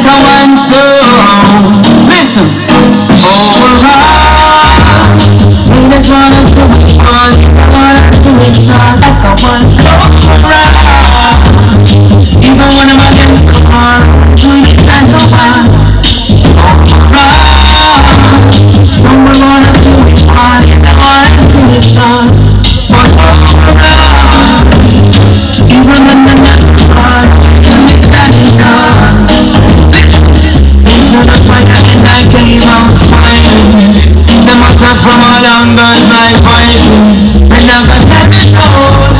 echo and sound. Listen. Alright. We just wanna see it on. We wanna see it start like a one. Alright. Even when I'm against the wall, we stand the one. Alright. Someone wanna see it on. They wanna see it start. But alright. Even when I'm not the one, we stand it on. Into the fire and I came out smiling. Them attack from all angles like fighting. We never set the stone.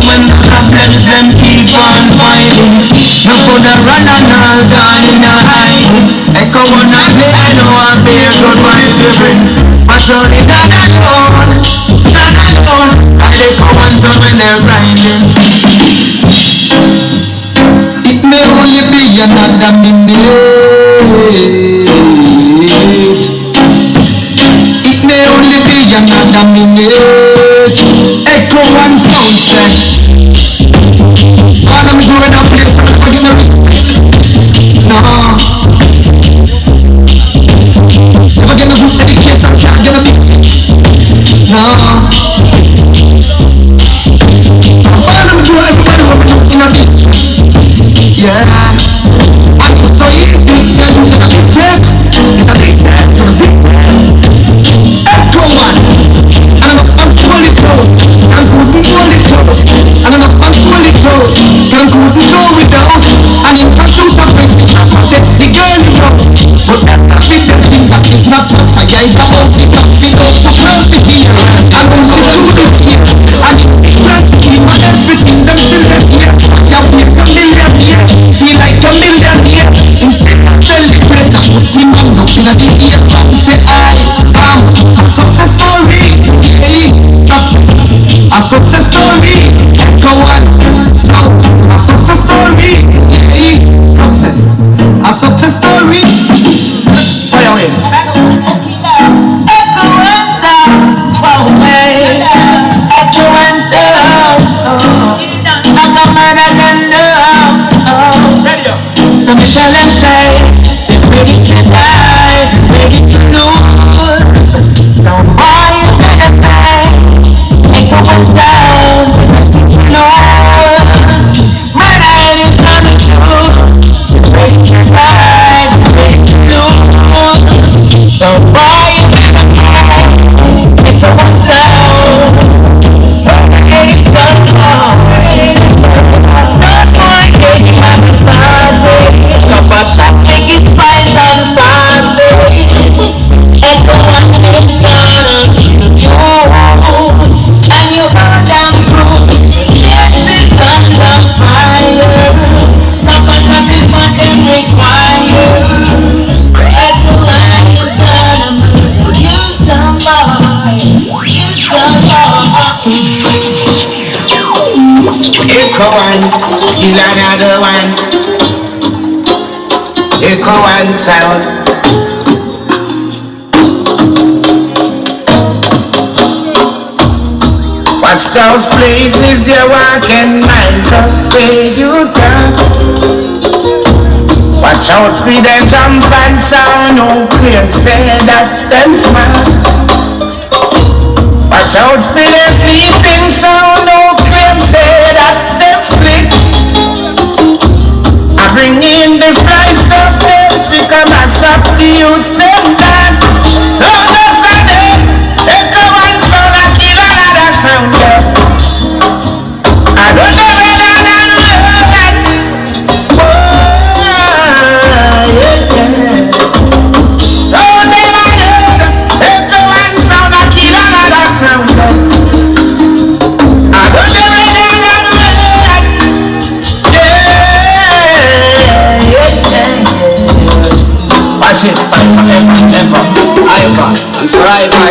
When the problems them keep on fighting. No coulda run and all gone in a hiding. Echo wanna play, I know I bear good vibes you bring. But only that alone. I echo and so when they're grinding. It may only be another minute. It may only be another minute. Echo and sound check. God, I'm growing up place, I'm not gonna respect. No. Never gonna do education, can't get a bit. No. God, I'm growing everybody up in a business. Yeah. And it's so easy, yeah, you get a big tech. You get a big tech, you're a big tech. Echo one. And I'm fully told. Can't go be fully told. And I'm fully told. Can't go be no without. And in pursuit of riches, I'm not the girl you know. But that's the thing that is not for fire. It's about the top below to persevere. And I'm so true to tears. And it's not scheme and everything that's still left here. Yeah, we're a millionaire. Feel like a millionaire. Instead of celebrate, I put him on up in a day. Say I am a success story. Hey, success. A success story. Echo one. Sound. A success story. Hey, success. A success story. Fire away. Echo and sound. Wow, hey. Echo and sound. I come out and know. Ready up. So me tell them say, they're ready to die, ready to lose. So why you gonna die? Echo and sound, ready to lose. Murder is not the truth. You're ready to die, ready to lose. So why you gonna die? Echo and sound. It's so long. Start going, get you out of party. Stop a shot, take his spice and fast. Echo and it's gonna kill you. And you hold down through. Yes, it's under fire. Stop a shot is what them require. Echo and it's gonna move you some more. You some more. Echo one, kill another one. Echo one sound. Watch those places you walk and mind the way you talk. Watch out for them jump and sound, no clear say that them smart. Watch out for them sleeping sound, no clear say that them sleep. I bring in this price stuff, them because I shop the youths, them dance. So that's a day, echo one sound, I kill another sound. I don't know where that word. Oh, yeah. So them I heard, echo one sound, I kill another sound. I don't know where that word. Yeah. Watch it, ever, and forever.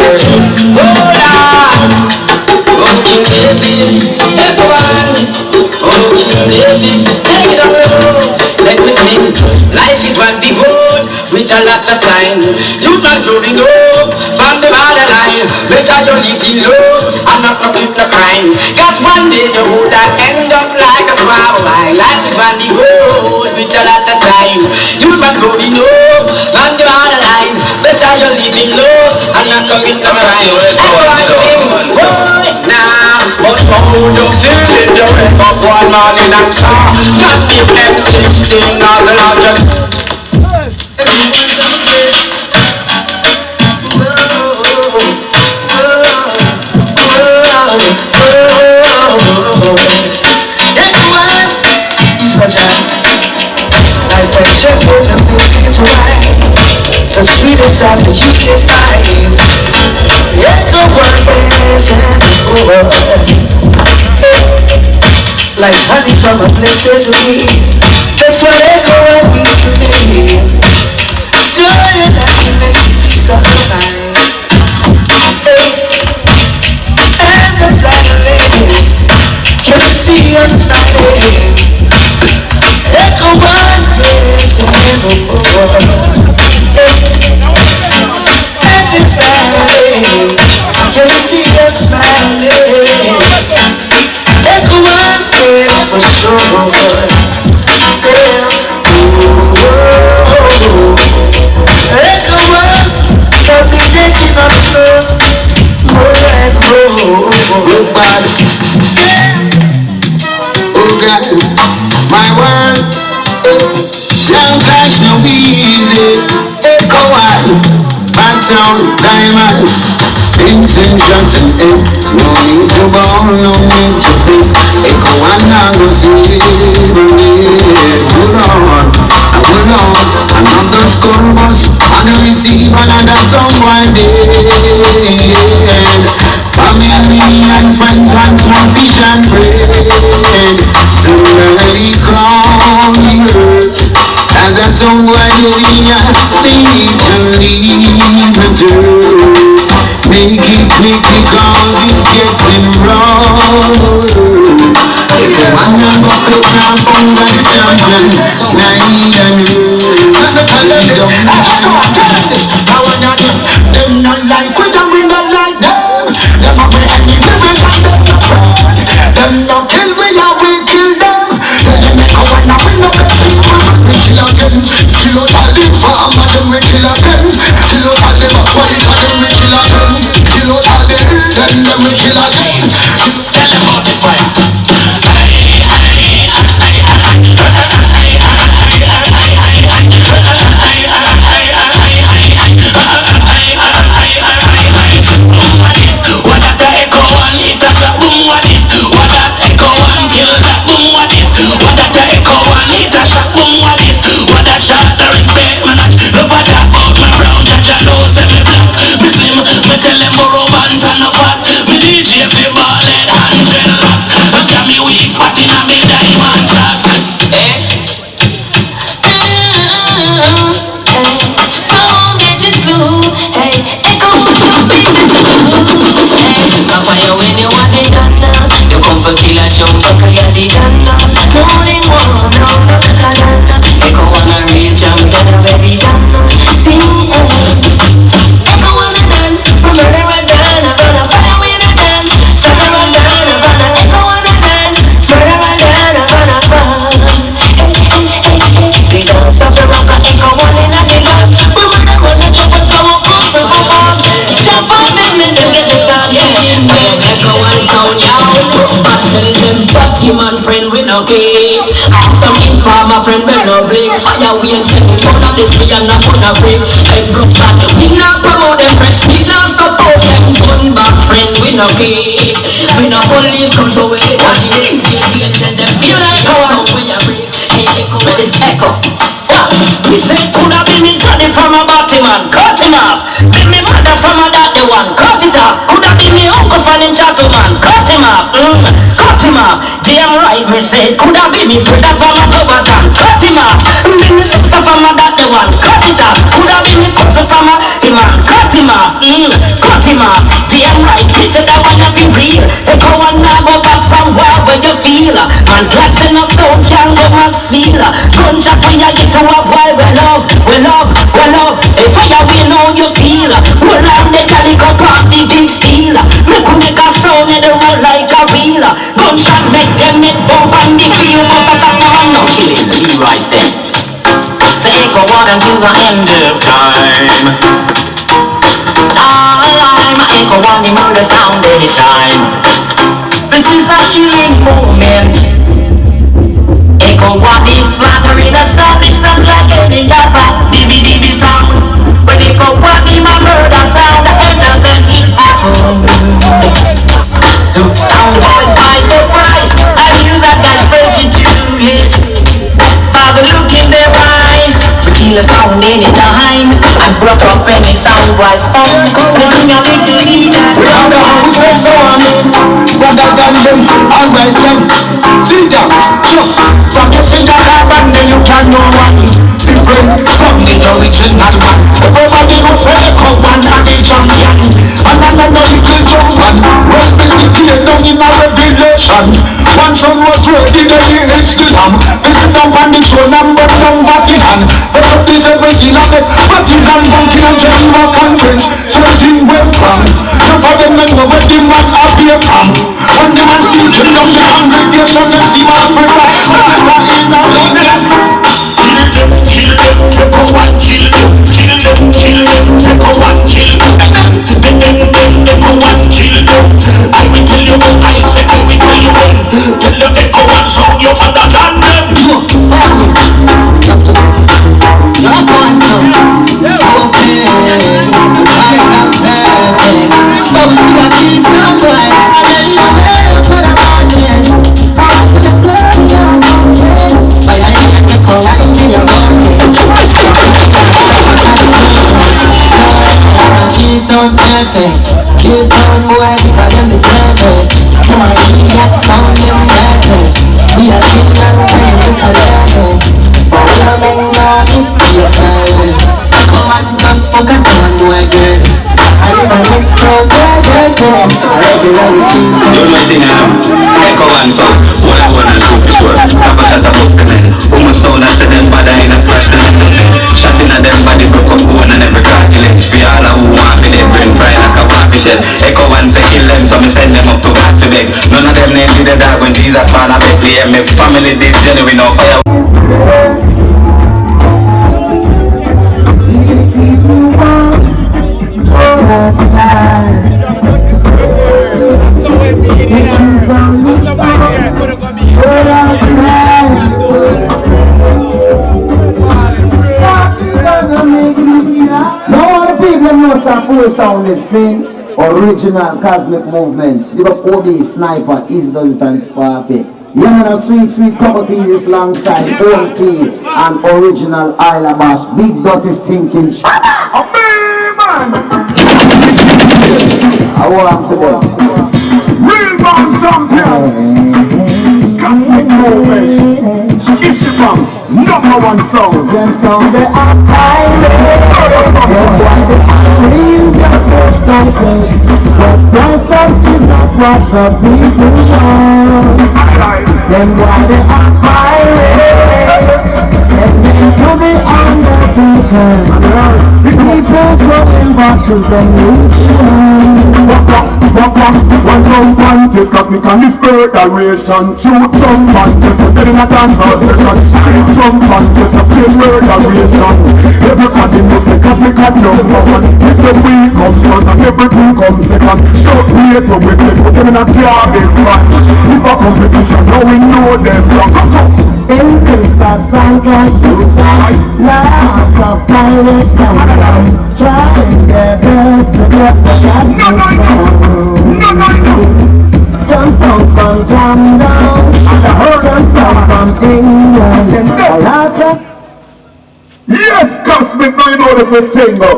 Oh, Lord. Oh, baby, echo one. Oh, baby, take it away. Let me sing. Life is one big road with a lot of sign. You not growing up from the borderline. Better you live in love and not commit the crime. Cause one day you would end up like a swallow. Life is one big road with a lot of You might go in low, man, you are the line. Better you leave him low, and not come in the line. Boy, now, but how you feel it? You wake up one morning and saw that the M16 not the largest. The sweetest song that you can find. Echo one dancing like honey from a blessed tree. That's what echo one means to me. Joy and happiness, peace of mind. And the flattery, can you see I'm smiling? Echo one dancing can you see us smiling? Echo one is for sure. Echo one, got me dancing on the floor. Roll and roll. Look bad. Oh God, my world. Sound clash no easy. Echo one, bad sound, diamond. Things in shot and egg. No need to bow, no need to beg. Echo one now go see me. Hold on, another school bus and receive another song one day. Family and friends want some fish and bread. Somebody call the earth. As a song I need to leave the dirt. Make it quick because it's getting wrong. It's one of the cramp on the champion. Night and them not like we and we not like them. Them are we enemy, we not them friend. Them not kill we and we kill them. Tell them they come and we no get people. We kill again. Kill out all the farmer, then we kill again. Kill out all the backward, then we kill again. Kill out all the then we kill again. Tell them about the fight. Man friend we no keep. Some informer friend we no flick. Fire we and set it on this we and not on a freak. I broke that. We not promote them fresh. We not support them. Gun back friend we no keep. We no police come show we the one. They tell them feel like so we a freak. Hey echo, where is echo? He said coulda been me daddy from a batty man. Cut him off. Been me mother from a daddy one. Cut it off. Coulda been me uncle from him gentleman. Cut him off. Cut him off. Damn right me said coulda been me brother from a Tobatan. Cut him off. Been me sister from a daddy one. Cut it off. Coulda been me cousin from a man. Cut him off. Cut him off. Damn right me said I wanna be real. If I wanna go back from where you feel. Man blacks in a sound can go and feel. Gunshot when you get to a boy we love. If we know you feel. Hold on the calico past the big steel. Make we make a sound in the road like a wheel. Gunshot make them it bump and the feel. Must have shot no man no killing. Leroy said. So echo on until the end of time. Time, echo on the murder sound anytime. This is a chilling moment. Echo on the slaughtering a sound, it's not like any other DB sound. But echo on the murder sound, and then it happened. Took sound boys by surprise. I knew that guy's prejudice. By the look in their eyes, we kill a sound anytime and broke up any sound boys phone. Making a little leader. We have the houses so on them. Was I done them? I went them. See them. From your finger up and then you can know one different from the original one. Everybody who say they come one and the champion. And I know you could jump one. Well, basically down in a revelation. One son was ready, then he hits the lamb. Visit them on the show number from Vatican. But up this everything of it. Vatican, Bunkin and Geneva Conference. Something went wrong. None of them know where the man appear from. When the man speaking down the congregation, let's see my Africa. Africa in a land. Kill them, echo one, kill them, kill them, kill them, echo one, kill them, echo one, kill them. I will tell you, I said I will tell you when. Tell them echo one song, you understand them. You're going to perfect, I am perfect. Supposed to be a piece of boy, and then you will put a man in. I was with the blood in your mountain, but I ain't echo one in your mountain. She's so perfect, she's so boy, because them deserve it. Come on, idiot, sound them reckless. We are children, and you just a level. But we are men now, it's your parent. Come on, just focus on boy, girl. And if I get so good, regularly see so. You know thing echo one sound, one and one and two for sure. Have a shot of bust the men. Woman sound after them bad in a flash the men. Shot in a them body broke up bone and every calculate. We all who want for their brain fry like a waffle shed. Echo one say kill them, so me send them up to God to beg. None of them named the dog when Jesus found a Bethlehem. My family did genuine no fire. Full sound is sing original cosmic movements. Big up OB, Sniper, Easy Does It and Sparky. Young and sweet cup of tea this alongside old tea and original Isla Bash. Big dirty stinking shit. Man! I want to them. Real man champion! Cosmic movement! Ishibam, number one song! Them sound they are What's best is not what the people want. Then why they are pirates? Send them to the undertaker. People throwing bottles then losing. One drum contest, Kosmik and this murderation. Shoot drum contest, but in a dancehall session. Street drum contest, a straight murderation. Everybody knows the Kosmik and number one. This is we come first and everything comes second. Don't wait for we take, put them in a garbage spot. If a competition, now we know them. In this a sound clash to fight. Lots of pirates and guys trying their best to get the Kosmik down. Some song from Jam Down, some song from England. A lot of yes, Kosmik, now you know this is single.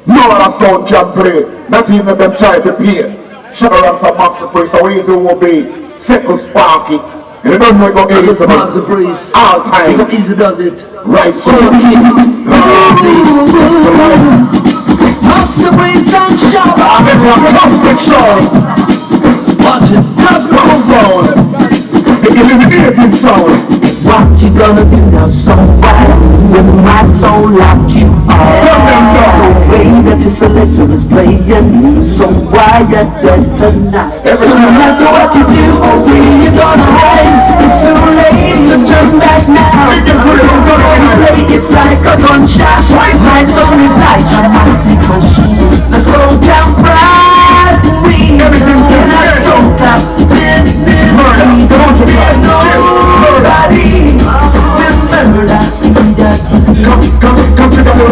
No other sound can play, not even them try to play. Sugar and some Max the Priest, so easy will be second Sparky. You don't know about easy, Max the Priest. All time. Because easy does it. Right, so Max the Priest and Shabba. I'm in a Kosmik song. Watch it. Kosmik sound. The eliminating sound. what you gonna do now, somebody? With my soul lock you up. The way that your selector is playing, so quiet then tonight. So no matter what you do or where you're gonna hide, it's too late to turn back now. Play, it's like a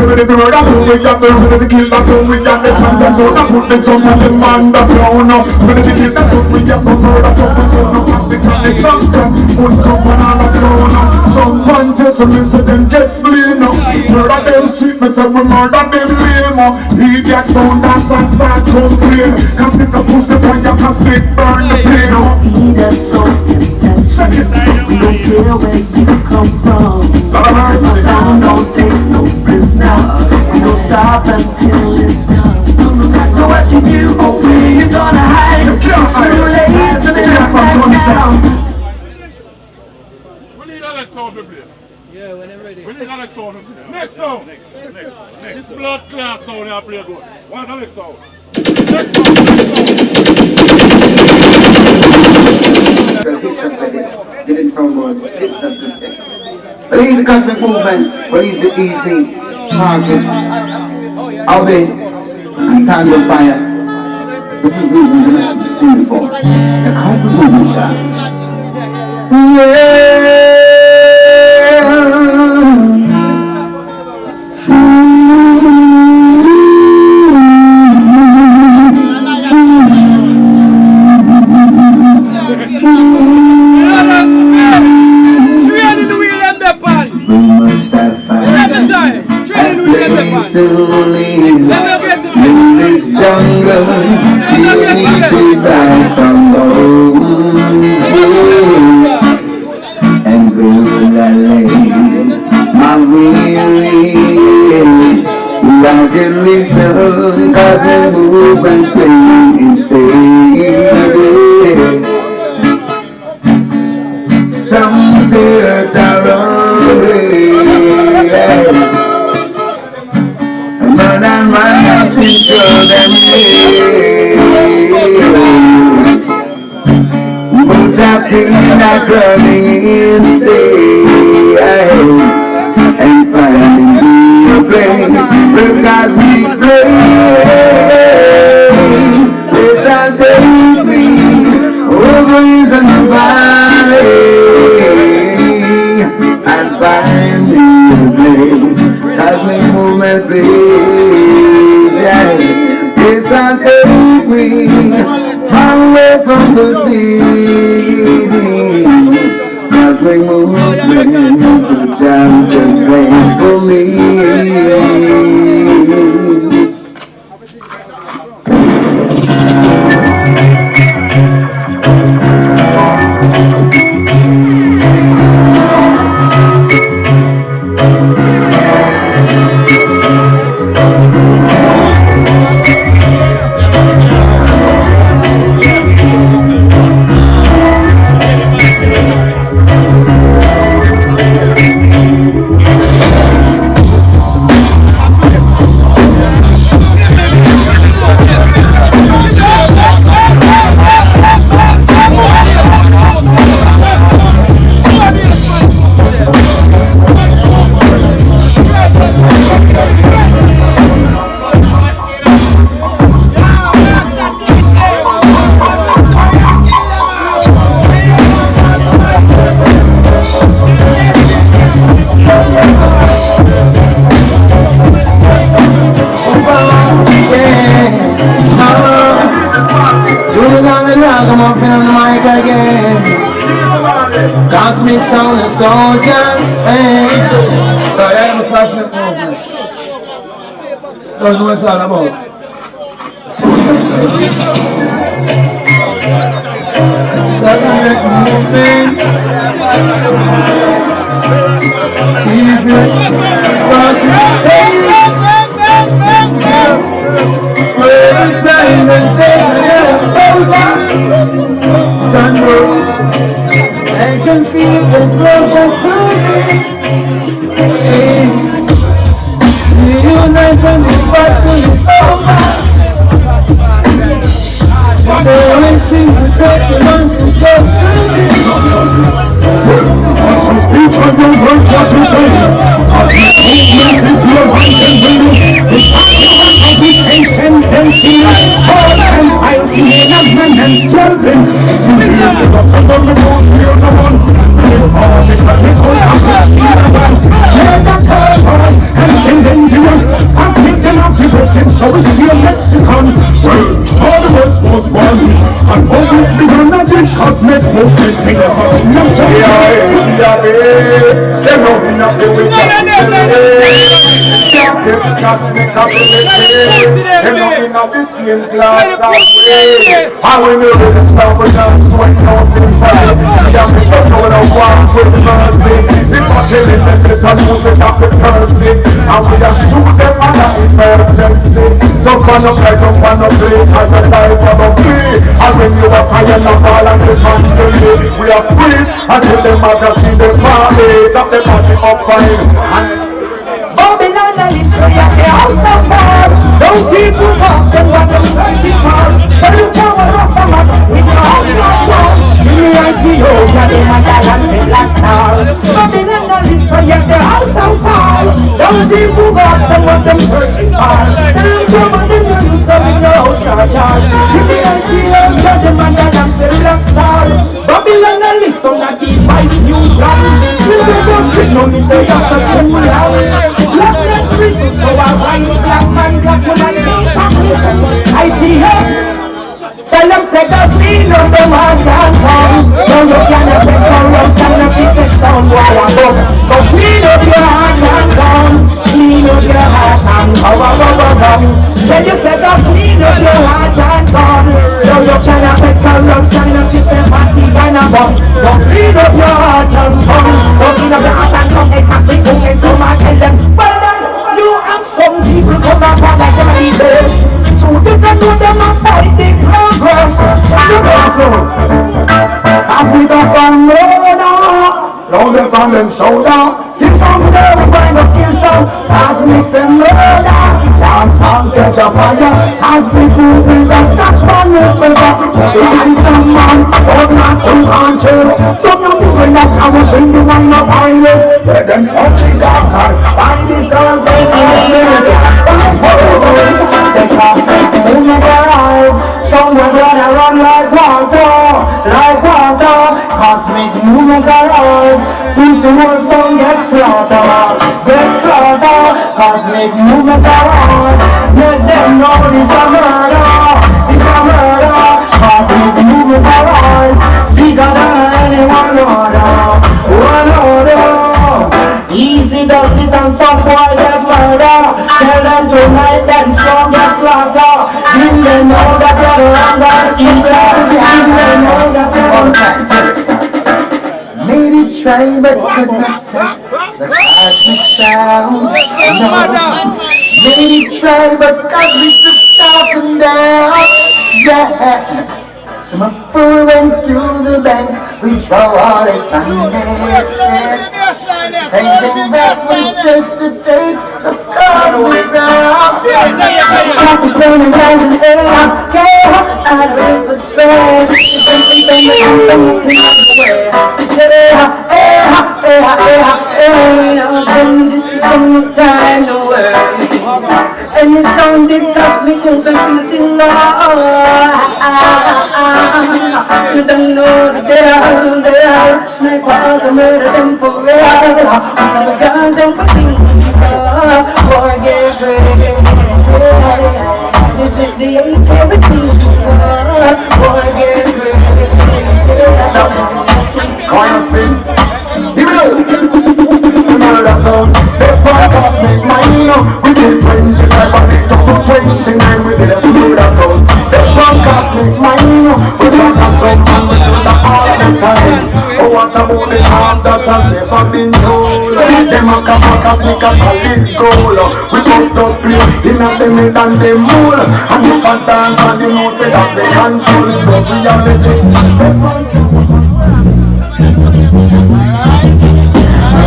ready to murder, so we got the ready to kill us, so we got the champion, so that put the champion in man the crown up. Ready to kill us, so we got the murder, so we got the plastic and the champion. Put jump on all the sound up, jump on test, and so them get spleen up. Murder them street, me say we murder them lame up. He get sound dance and start to play. Kosmik a push the point, Kosmik burn the plane up. He that soul intense. We don't care where you come from. My sound don't take no prisoner. We don't stop until it's done. So no matter what you do or where you're gonna hide, it's too late to be back down. We need another sound to play. Yeah, when I'm ready. We need another sound to play. Next sound. This blood clot sound I play good. What's the next sound? Hits after hits, giving some words, hits after hits. Release the Kosmik movement, release it easy, sparking, Albay, and Tandem Fire. This is losing the message you've seen before. The Kosmik movement sound. To live in this jungle, created by some bones, and will I lay my weary like a listen, Kosmik movement playing instead. Some say that and man has been sure them but I feel like running instead and finding me a place where Kosmik plays. Yes, I'll take me over hills and the valley and find me a place Kosmik movement please, yes. Yes, and take me far away from the city. Kosmik movement, the champion place for me. Kosmik sound and soldiers, hey. But I am a Kosmik movement. Don't know what it's all about. Soldiers, Kosmik movements. Easy, sparking, hey. Every time and take a soldier. Don't know. I can feel them close up to me. Hey, the unite when this battle is over. They always seem to take the ones who close to me. Watch your speech and your words, what you say. So we see a Mexican. Well, all the West was one. And all it began at it, Kosmik moved it. They never seen them say, they're moving up the way. This Kosmik ability. They're moving up the same class of way. And when you really start with them, sweat no sympathy. Yeah, we don't know the one with mercy. They got killing the kids and music of the thirsty. And we just shoot them under emergency. Jump on the play, jump on the play, as a life of a free. And when you are fire, not all and the man will live. We are squeezed until the magazine, the party, up the party up fine. Babylon and Israel, the house of God. Don't evil box them what them searching for. But you can't rust them up with your house not wrong. In the Ethiopia, the motherland, the black star. Babylon and Israel, the house of God. Don't evil box them what them searching for. Them come and them use them in your house not yard. In the Ethiopia, the motherland, the black star. Babylon and listen that device new plan. You take your street, no need to just a cool out. Blackness reason, so I rise, black man, black woman, can't listen. ITM. Tell them say the clean up the water and come. Now you can't have it corruption, the six sound while I go. Go clean up your heart and come. Clean up your heart and come. Then you say the clean up your heart and come. Now you can't have it corruption, the six party and a bum. Go clean up your heart and come. Go clean up your heart and come. It has been good, it's no man tell them. Well done. You have some people come up and like them leaders. So they don't know them and fight the progress. You don't flow. As we go some murder, round up on them shoulder. Kill some there, we grind up kill some. As mix them murder, dance and catch a fire. As we move with the scotch man with the back. The life of man, but not unconscious. Some young people that's how we drink the wine of violence. Let them fuck the cars, find the stars, they can't live. Somewhere gonna run like water, Kosmik movement arrive. This whole song gets slaughtered, Kosmik movement arrive. Let them know this a murder, Kosmik movement arrive. Bigger than anyone order. Easy does it and some boys get murder. Tell them tonight then song gets slaughtered. Give them know that you're the wrong teacher. Give them know that you're the maybe try but could not test the cosmic sound. No. Maybe try but cosmic to stop and down. Yeah. So my fool went to the bank, we draw all his finest. Thinking that's what it takes to take the cosmic round. After turning round in air, I'd wait for space. This is the time to work. And it's on this cosmic open to love. You don't know that they're snipe all the murder them for real. Some guns and things forget ready. Is it the activity? Forget ready. Coin spin. Here we go. Murder sound. They fight us make mine. We did 25 but it took to 29. We did a murder sound. They fight us make mine. We start up some man we do that all the time. Oh what about the harm that has never been told. Them a come out as make a solid goal. We must not play in a them head and them mold. And if a dance and you know say that they control. So reality.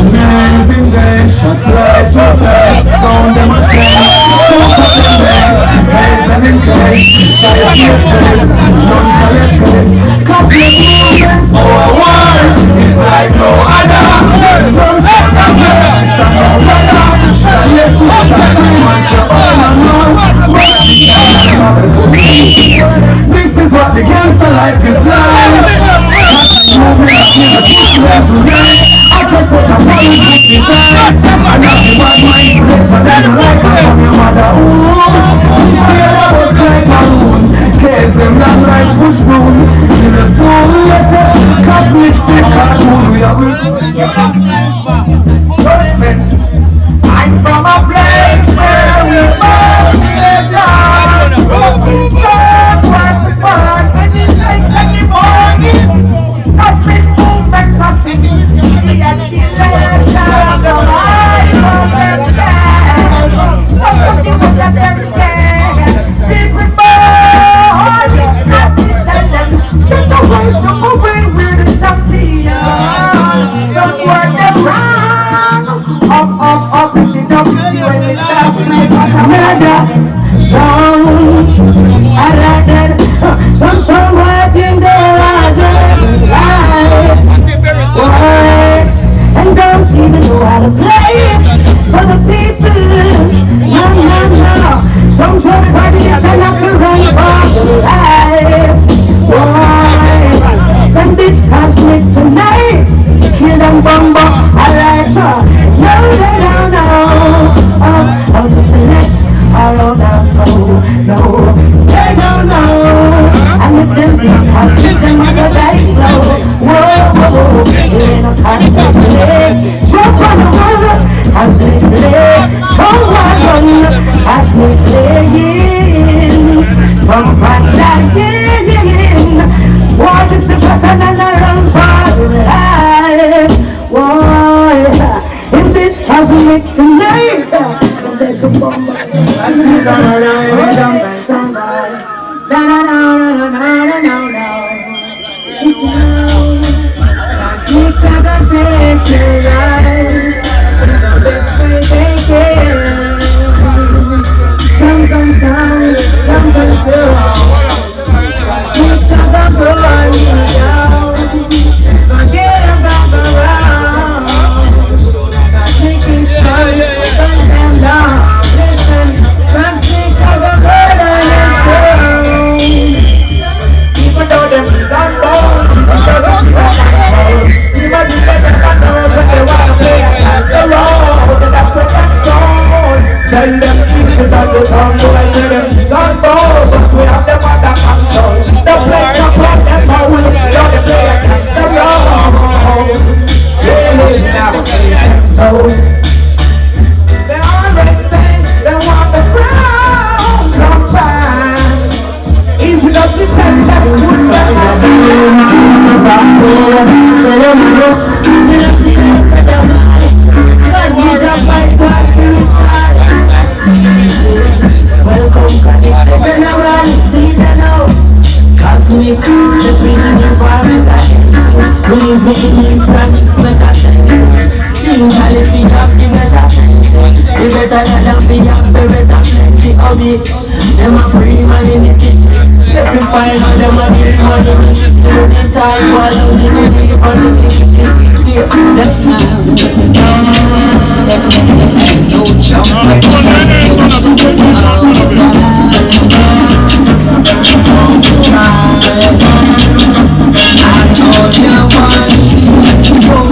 Amazing day, shots like sound them a change. Don't put them bass, place them in place. Try a yesterday, none shall escape. Kosmik movements, our war is like no other. Don't stand up here, stand up ladder. Yes, we are the humans, the all and all. This is what the gangster life is like. Kosmik movements, never children tonight. I just want to follow you. I got the one mind, but I don't like it from your mother. I'm from a place where we must get down. Someone to find any night, any morning. Cosmic movements are singing. And she let down the light of the sky. Love something with that very day. People born. Take the ways to away with the champion. Somewhere they run. Up, it's enough to see when we start to make another song. I like that. Some working there, life. And don't even know how to play it for the people. No. Some parties and have to run for the life. Why? When this cosmic tonight, kill them bumbo, I like her. No, they don't know. How to select all down slow. No, they don't know. And if them is cosmic, them never die slow. Whoa, you ain't no cosmic play. Jump on the water, cosmic play. Someone on cosmic playing. Jump on that in. What is the pattern and around for life? Whoa, in this cosmic tonight, I'm dead to bomb. I'm gonna run somebody. Cosmic gotta take your life in the best way they can. Some can sound, some can sound. Cosmic gotta go on down. Forget about the round. Cosmic is strong, don't stand down. Listen, Cosmic gotta go on this world. Even though them don't know, this doesn't see what I told. See what you get them on those when they wanna play against the road. And that's what that's all. Tell them easy that they don't know. I say them don't know, but we have them under control. The play chop on them all. Now they play against the road. Yeah, now say them so. They always stay, they want the crown. Jump back. Easy does it tell them good best. Welcome, connect general, see the now. Cosmic, stepping in the environment again. Believe me, it means panics make a sense. Sting, if you have the better sense. The better than be up, the better plenty of it. Them a pre-man in the city. Every final, them a big man in the city. The time while I'm in the deep on the city. Let's see. No I told you once before,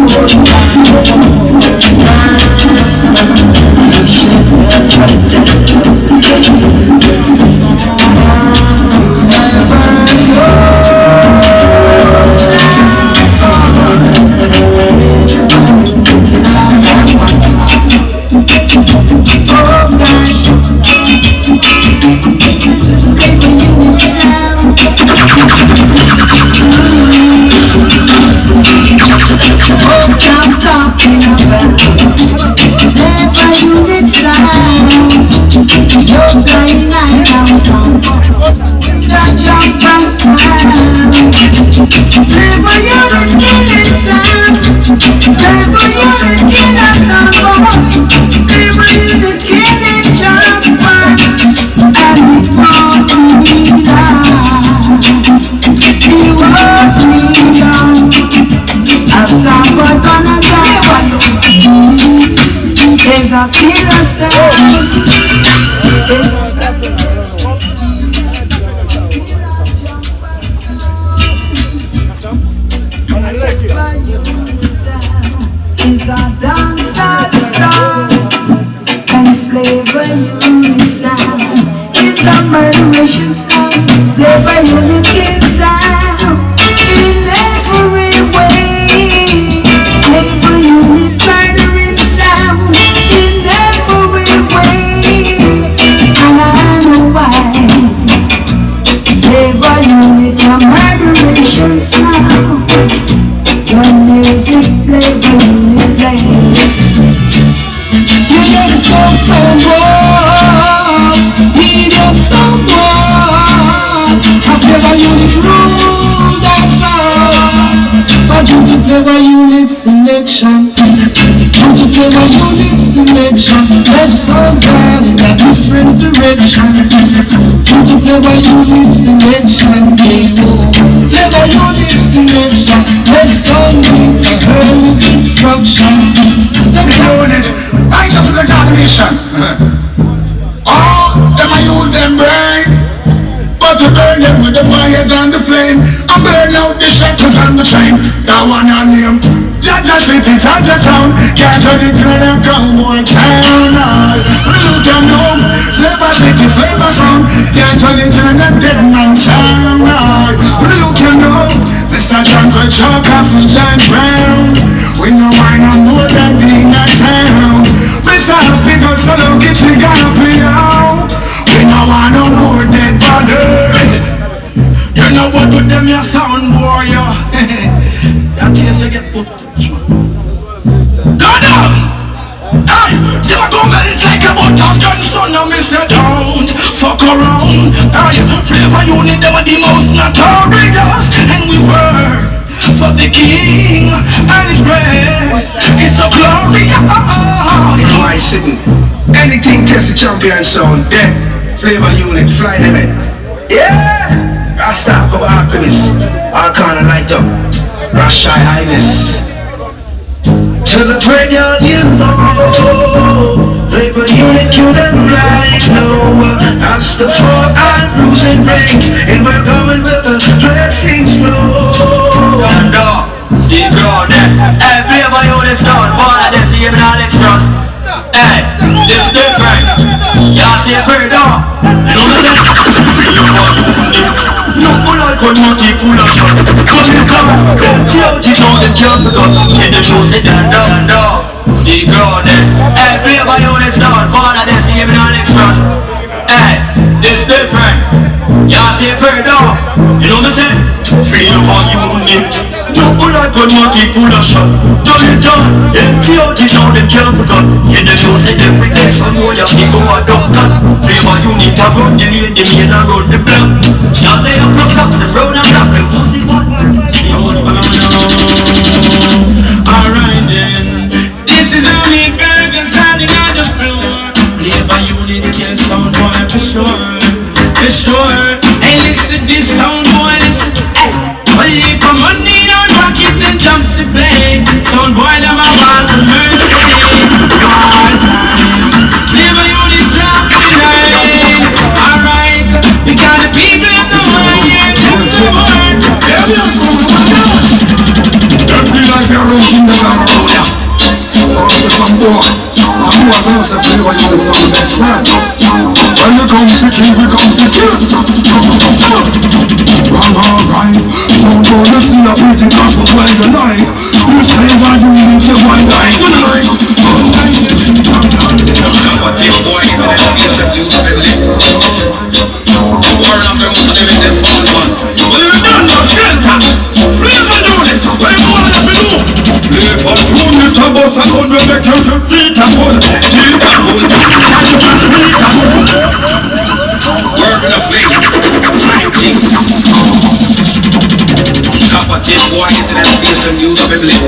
you should never test you never Flavor selection. Put your flavor unit selection. Let some guys in a different direction. Put your flavor unit selection. Flavor unit selection. Let some meet a early destruction. Unit, right just as examination. Oh, them I use them brain, but to burn them with the fires and the flame, and burn out the shackles and the chain. That one your name, Jaja City, Jaja Town. Can't turn it to them cowboy town. You can know, Flava City, Flava Sound. Can't turn it to them dead man town. You can know, this a jungle chalk off the giant ground. We know why no more than being a town. Mr. Happy God, so don't get you gotta be out. We know why no more dead bodies. You know what with them your sound warrior. That tears you get put to true. Go down! Hey, till I go make like a butter gun, son of me say don't fuck around. Hey, Flava unit, them are the most notorious. And we were for the king and his grace. It's so glorious. My sitting. Anything test the champion sound. Then Flava unit, fly them in. Yeah! Rasta, go Alchemist. Arcana light up. Rashai Highness. To the graveyard you know. Flava unit, kill them like no. That's the four I'm losing rings. And we're going with the blessings flow. See ground hey, Flava unit sound, one of them see him in Alex Cross. Hey, this different. Y'all see a bird down. You know what I'm saying? No, I could not keep full of shot. Cut it down. You know them can't pick up. Can the truth sit down. See ground hey, Flava unit sound, one of them see him in Alex Cross. Hey, this different. Y'all see a bird down. You know what I'm saying? Flava unit. No, I could not keep full of shot. Turn it down, empty out, you know them can't pick up. In the show, say them with them, some more, you go a dump cut. Flava unit, I run the lane, the main, I run the block. Now they have cross socks, the brown and black, the pussy one. Alright then, this is how we burgers standing on the floor. Flava unit, kill sound boy, for sure. Hey, listen, this sound boy, listen, hey. Only for money, don't rock it and jump to play. Sound boy, them a want mercy. All time, Flava unit drop the line. Alright, because the people in the world hear them the word. Them feel like they're rocking the land. Some boy knows that Flava unit sound next time. When we come to kill, we come to kill. Alright, sound boy, you see a pretty tough of when you like. You say why you need to one night tonight. What your boy is going to be some news of everything. Warren up them with them phone one. Well, you're done, no skelter. Flava unit, what you want to do? Flava unit, a boss, a gun, we make you beat a bull. Beat a bull, and you can sweet a bull. Work in a place. Time thing. Stop a tip boy, get to that face some news of everything.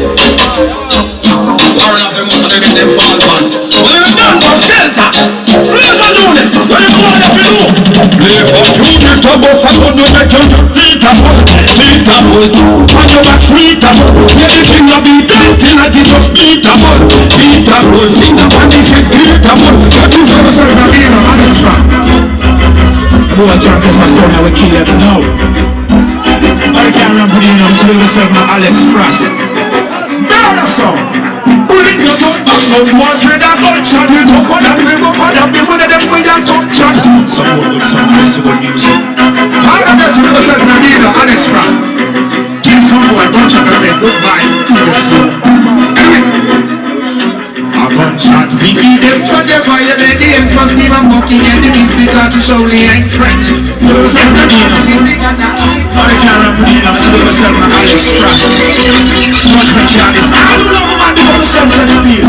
Warren up them with them phone one. Well, you're done, no skelter. Flava unit, what you want to do? Flava unit, a boss, a gun, we make you beat a bull. Beat a bull, and you can sweet a bull. Anything you beat till I give us beat a bull. Beat a bull, sing the body, beat a bull. What you for yourself, a beer, a honest man. Boy, John, this is my story, I will kill you now. But I can't remember the name, so we will serve my Alex Frost. Murder song. Pulling your tongue back, so we want to that gunshot. We go for that, we go for that, we go for them with your tongue shots. Some good music. All of this, we will serve my leader, Alex Frost. Kill some boy, gunshot, and then goodbye to the floor. A gunshot, we beat them forever. Yeah, the names must give a fucking enemies because the surely ain't friends. You send the name, I can't remember the name, so we will serve my Alex Frost. Judgment Charlie, I don't know about the whole sense of speed.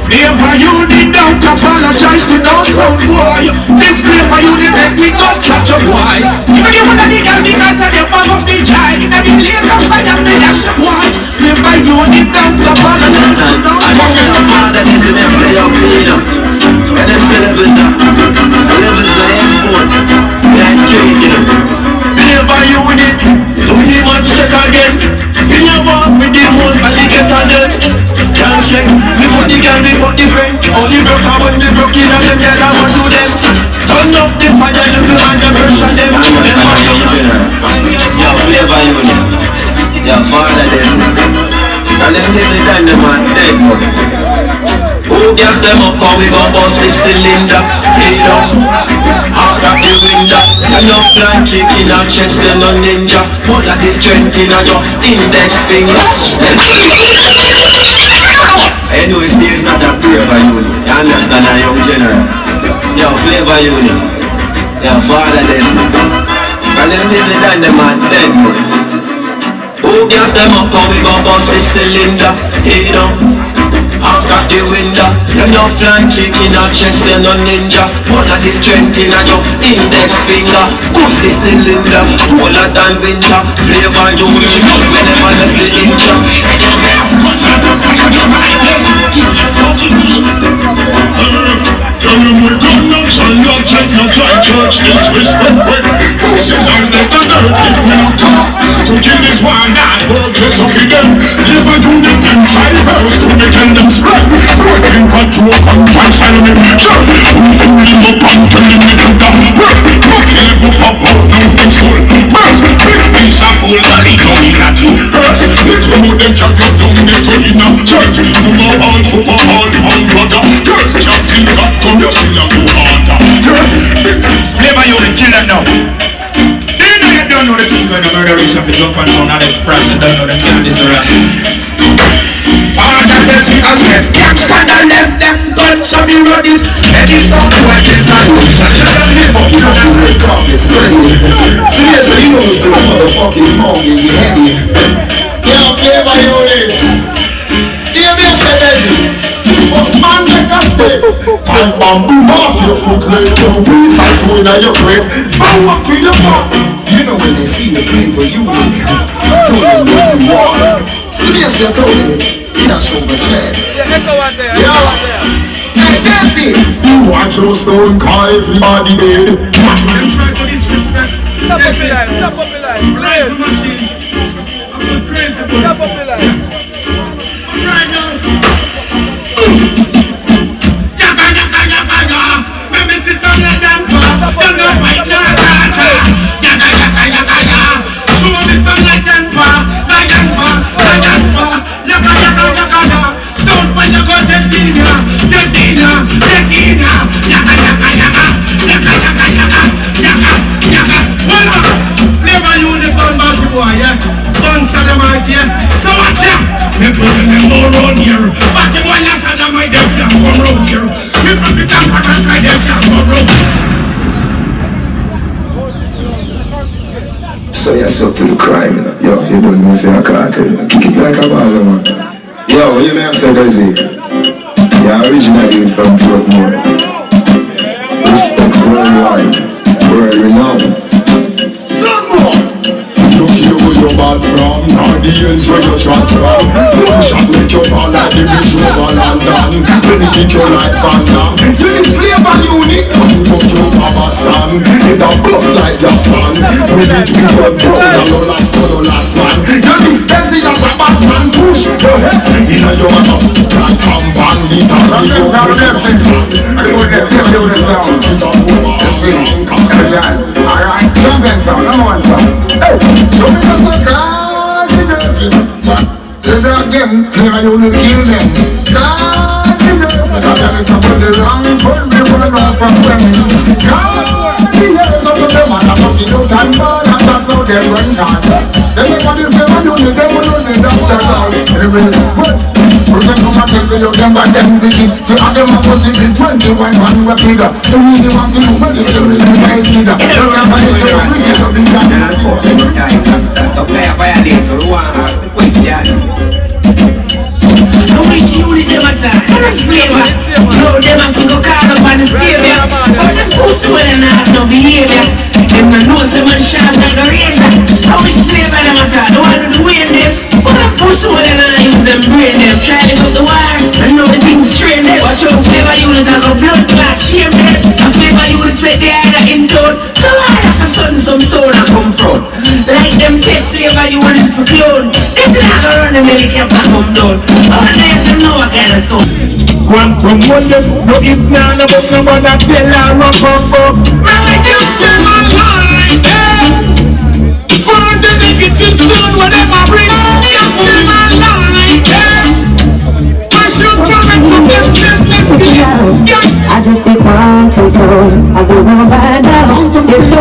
Flava unit, don't apologize to no sound boy. This Flava unit make me gunshot your boy. Even you wanna dig out because of the bomb of the child. And the lake of fire, me that's the boy. Flava unit down to the father. I just father this and them say up clean up. And them say levels up. The levels like F4. That's straight, you know. Flavor unit. Do him and check again. In your walk with the most alligator dead. Can't check. Before the girl, before the friend. Only broke out when they broke in and them girl I want to them. Turn up the fire, little man, the pressure them. Your flavor unit. Your father listening. And them listen down the man dead money. Who gas them up, cause we gon' bust this cylinder. Hey up, after the window. Enough fly kick in our chest, them no ninja. All of the strength in your index finger. Anyways, there's not a flavor unit. You understand a young general? Your flavor unit. Your father listening. And them listen down the man dead money. Who gas them up, cause we gon' bust this cylinder. Hey up, after the window. You no fly kick in our chest, you no ninja. All of the strength in your index finger. Boost the cylinder, colder than winter. Flavor you will know whenever you feel ninja. Tell me my gun now, son, you'll take no time. Church is whisper quick. Pushing down the dirt, keep me on top. To kill this one, not work, just okay then. Live a unit in 5 hours to make them spread. Working control, control, silent. Sure, we fooling up and turning it to the work. Cooking it up, up, now things full. Burst, big piece of full, and it don't need that to hurt. Let's remove them, chop your tongue, this so in a church. No more all, football, all, brother. Curse, chop till God come, you still a go harder. Never you will kill them now. You don't know the thing going to murder is something jump on sound and express and don't know them can't disarrest. Father, they see us said, gangsta that left them guns so be ready. Any sound like this and just live up. You don't wake up, it's ready. Seriously, you know it's the motherfucking monkey, you heavy. Yeah, flavor unit. Hear me say this. First man make a step. Time bamboo off your foot, left your piece and go in your grave. Bow up to your mouth. You know when they see the flavor unit, told them this is war. Seriously, I told them this. In a show the chair. Yeah. Hey, that's it. You watch your stone car, everybody dead. Watch when you try to disrespect. Stop up the line, stop up the line. Play the machine. I'm going crazy. Stop up the line. Right now. Yaga, yaga, yaga, yaga. Maybe this is on the dance floor. You know why not? Yaga, yaga, yaga, yaga. Show me some like Yanfa, like Yanfa, like Yanfa. Yaga, yaga, yaga, yaga. Don't when you go to Tina, Tina, Tina. Yaga, yaga, yaga. Yaga, yaga, yaga. Yaga, yaga. Hold on. Flavor unit done by the boy, yeah. Done Saddamite, yeah. So watch ya. Me put them all round here. But the boy last Saddamite, they can't come round here. Me put the damn packers like they can't come round here. So you're stuck to the crime, you know. Yo, you don't know if you're a cartel, you know. Kick it like a baller, man. Yo, what you may have said, Desi? You're originally from Portmore. Respect worldwide, world renowned. Some more! You don't care where you're bad from, nor the ends where you're shot from. One shot make you fall like the bridge over London. When you kick your life and down. You need flavor unit, when you talk your mama stand. It a bust like your stand. When it be your brother, no last man. You need steady as a bad man, push your head. In a your mouth, can't come bang it and you go push your head. I go there, give you the sound. You see, alright, jump in sound, number one sound. Hey, show me just a card in the again, flavor you will kill them. Card in the because somebody wrong for me, wanna know from them. Card in the so some them are not talking no time, but I'm not no them run card. They make what you flavor unit, they will only doctor call. We're gonna come back and tell you them back them begin to have them a positive 21 one we figure. The reason why you know the story is right either. So that's why you know we get up in time. So play a violate, so who wanna ask the question? I wish you would them attack. Flavor. No, them have to go call up on the savior. But them push to and have no behavior. Them no know some man sharp like a razor. I wish flavor them attack. Don't want to do it them. But them push to and use Watch out, flavor unit and a blood clot shape it. And flavor unit say they are in code. So I have to sudden some soda come from. Like them take flavor unit for clone. This is not gonna run the milk and come down. I want them know what kind of sound. One from one day, no if none of them no that tell her rock up. I just spend my time, for the negative sound, whatever bring, just spend my life, I should come and put them selfless yes. I just be trying to soul. I go on by now. It's so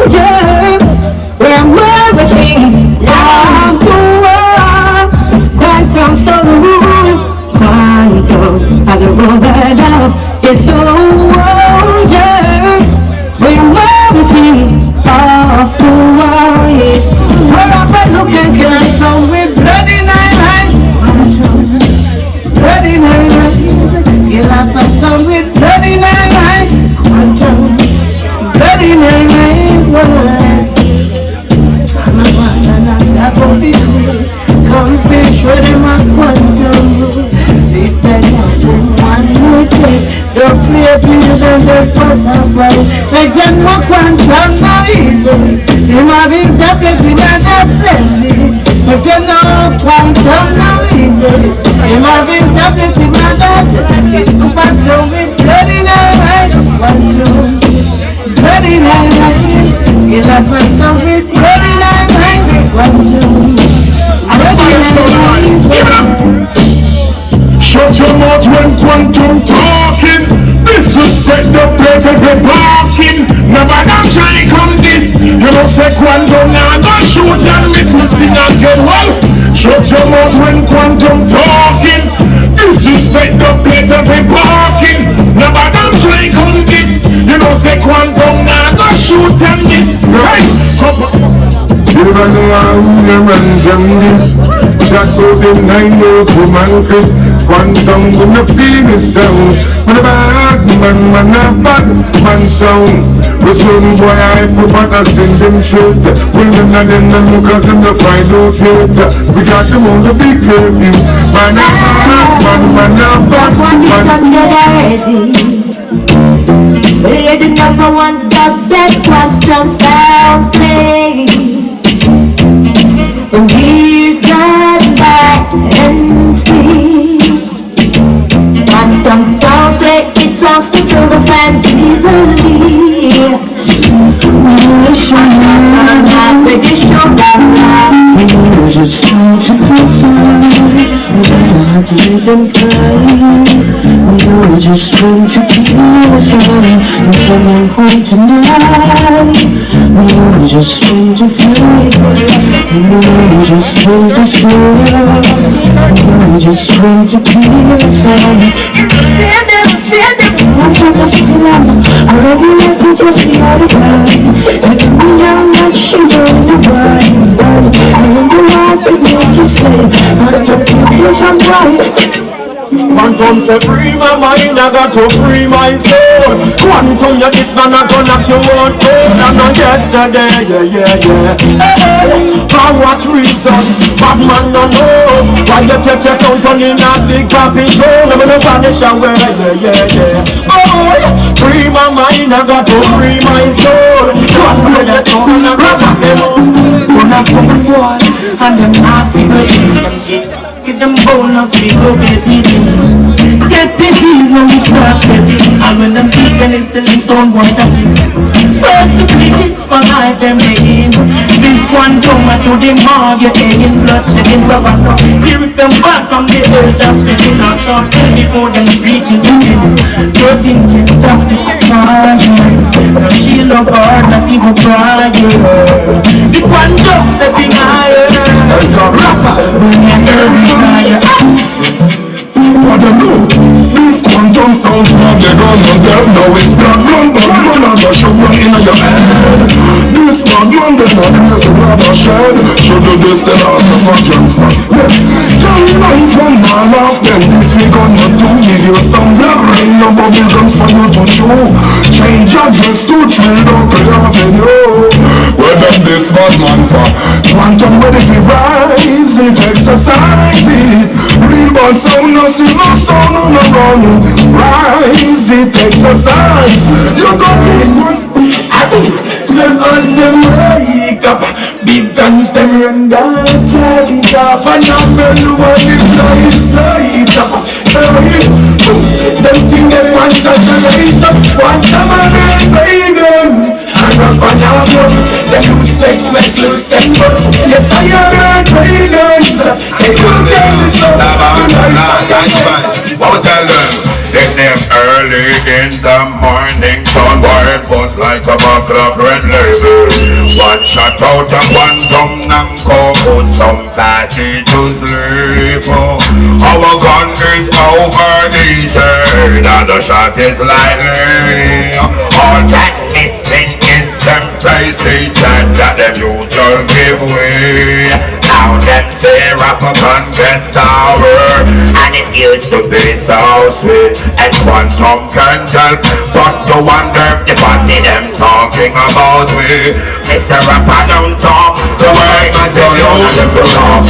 yeah. Where I'm everything. Love to war. Quantum soul. Quantum. I go on by now. It's so yeah. Where I'm everything. Off the war. Where I'm looking can I sound with bloody night. Bloody night. You'll have to sound with bloody night. Quantum. Bloody night. I'm a man and I'm a coffee. Come fish with him at quantum. See that one more day. Don't play please and they pass up by. They can no quantum no easy. They might be tablet in a plenty. They can no quantum no easy. They might be tablet in a plenty. To pass on with bloody night. Quantum. Bloody night. You'll have to sound with bloody night. Quantum. Shut your mouth when quantum talking. Disrespect the place of the barking. Never damn try come this. You know say quantum now go shoot and miss me sing and get well. Shut your mouth when quantum talking. Disrespect the place of the barking. Never damn try come this. You know say quantum now go shoot and miss. Right? Come on. You don't know how them and them this. Chat to the 9 to man Chris. Quantum when the feel the sound. When a bad man a bad man sound. The son boy I put back a send them shit. When them not in them cause them the find out it. We got them on the big curfew. Man a bad man We're the number one dubstep quantum sound play. And he's got back and speed. Quantum sound play, it sounds to till the fans easily. You just want to listen. I had to make them cry. You just want to keep listening. And someone home tonight. You just want to feel. You just want to scream. You just want to keep listening. Send it. I'm trying to see I love you like you just the other guy. You can be young like she doing the right. I remember how they make you stay. I took you because I'm right. Quantum say free my mind, I got to free my soul. Quantum, you this man, I gonna knock you out cold. And not yesterday, yeah. Hey, for what reason? Bad man no know. Why you take your sound on in a big papi throne? I'm gonna vanish away, yeah. Oh, free my mind, I got to free my soul. Quantum, you this man, I gonna knock you out. Gonna sing a boy, and them nasty baby. Get them bonus, we go baby. Get this ease when we start baby. And when them see then it's still in stone one time. Personally it's for life them making. This one come to the mug, you're taking blood, taking rubber. Here if them back from the earth that's sitting and start before them reaching to you. Nothing can stop this party. No shield of God, not even pride. The one jump stepping higher. There's a rapper. For them know, this quantum sound from the gun on them. Now it's black man, but man I got show run in your head. This bad man, they not in the rubber shed. Show do this, then also for gangster. Tell me man come all off them. This we gonna do, give you some black rain no bubble drums for you to do. Change your dress to trade up to your venue. Well done this bad man for quantum ready to rise it, exercise it. Real bad sound, no see no sound, no run. Rise it, exercise. You got this one. Send us them wake up. Big guns them run down, take it up. And now the one is light up. Them thing them want to light up. One time I make pagans. And up on your blood. Them loose legs make loose them bust. Yes I am pagans. They don't get this stuff. What tell them? Let them early in the morning. Sun boy bust like a buckle of red label. One shot out of quantum nanko. Put some classy to sleep. Our gun is overheated. Another shot is lightly. All that missing is them tracy chat that them usual give way. Now them say rapper can get sour. And it used to be so sweet. And quantum can help. But to wonder if I see them talking about me. Mr. Rapper don't talk. The way I tell you them to talk.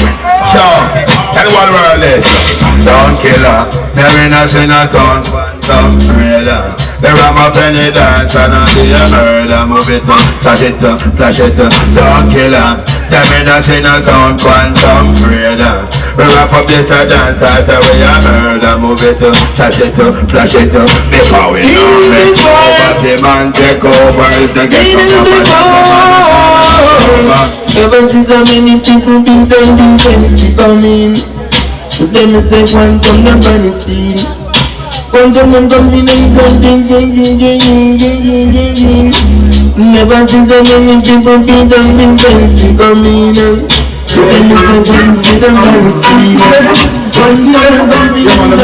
Sure, tell what world is. Sound killer, seven us in a sound. Quantum thriller. The Rama penny dance and I see a murder. Move it up, flash it up, flash it up. Sound killer, seven us in a sound. Quantum thriller. We wrap up this a dance, I say we a murder. Move it up, flash it up, flash it up. Before we know it, over the man take over. Is the get some Ever since so many people been done the fancy coming. So them is say quantum the bunny scene. Quantum and combination, never since so many people been done the fancy coming. So them is say quantum the bunny scene. Quantum and combination.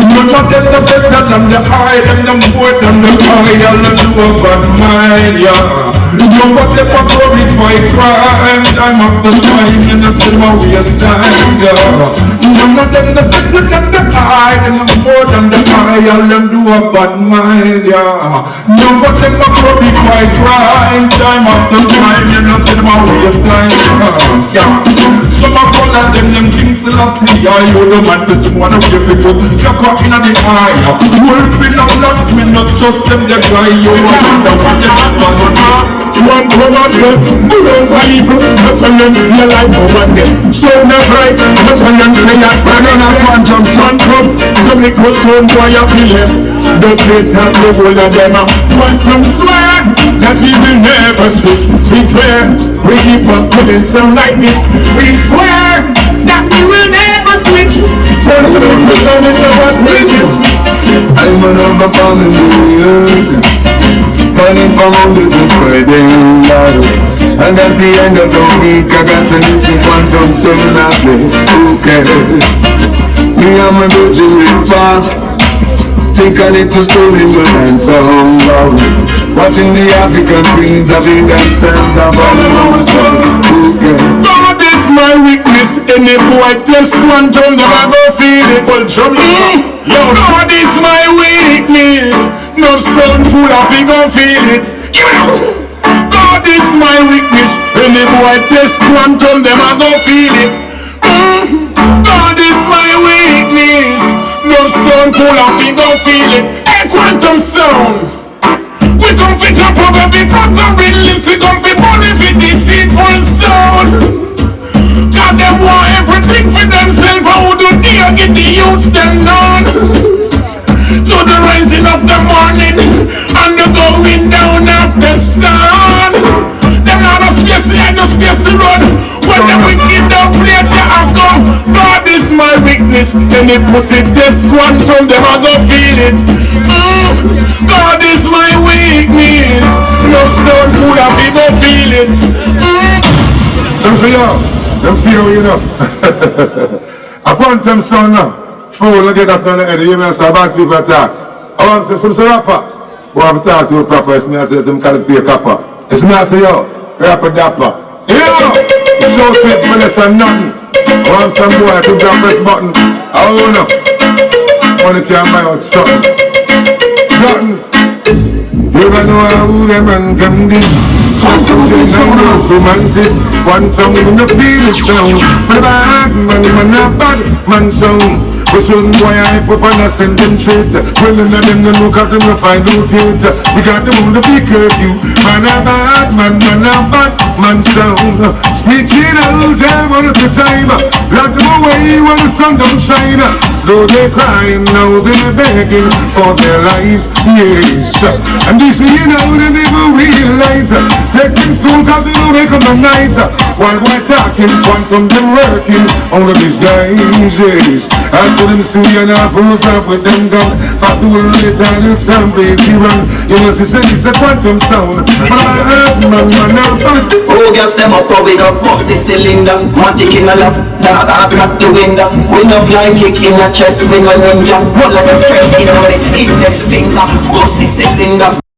None of them the better than the high, them the more than the high, all the lower but mine, yeah. You got them a courage for a crime, time after time, and I still my waste time, yeah. None of them the better than the high, them the more than the high, all them do a bad mind, yeah. You got them a courage for a crime, time after time, and I still my waste time, yeah. Some of them things last year, you the man, this one of your people, in the eye. Words will not last, will not trust them, they fly you. One promise, move over evil, that's when you see a life over them. So never right, that's when you say that I don't have quantum sun come. So make us soon why you feel it. Don't let them the whole of them. Quantum swear that we will never switch. We swear, we keep on putting some like this. We swear that we will never switch. I'm another fallen earth, calling for mountains and spreading love. And at the end of the week I got to listen quantum sound I play. Okay, me and my beauty river, take a little story and sound loud. Watching the African queens of the dance and the ball. Okay, my weakness, any boy test quantum, them I go feel it. Yo, God is my weakness. No sound full of it, go feel it. God is my weakness. Any boy test quantum, them I go feel it. God is my weakness. No sound full of it, go feel it. Hey, quantum sound. We come fit up over the quantum rhythm. We come fit only with deceitful sound. God, them want everything for themselves. How do they get the youths them down? To the rising of the morning and the going down of the sun. Them not a space, they ain't no space to run. When the wicked don't play to have come. God is my weakness. Any pussy test quantum, them I go feel it. God is my weakness. No sound could have even feel it. So y'all, them fear you enough. I want them son now. Fool, get up on the head. You may say bad people attack. I want some rapper. Who have to talk to you proper. It's me say them call it pay copper. It's me say yo, rapper dapper. Yo, it's so sweet for less than nothing. I want some boy to jump press button. Oh no. Money can't buy out something. Nothing. You don't know how them man can this. Some to the sound of romantic. One tongue in the feel the sound. But bad man, a bad man sound. But soon boy I put on a send them treat. Well none of them no cause them no find out it. We got them on the big curfew. Man a bad man sound. Snitching out them all the time. Lock them away when the sun don't shine. Though they crying now they're begging for their lives. Yes. And this you know they never realize. Taking school cause they know they come from nice. While we're talking quantum them working all of these guys. Yes. I saw them see and I pose up with them gun. Fast to run the time if some crazy run. You know she said it's a quantum sound. But I heard man oh girls them up we up bust the cylinder. Matic in a lap, that crack the window. We no fly kick in a chest, we no ninja. Roll like a straight in a way, index finger. Bust the cylinder.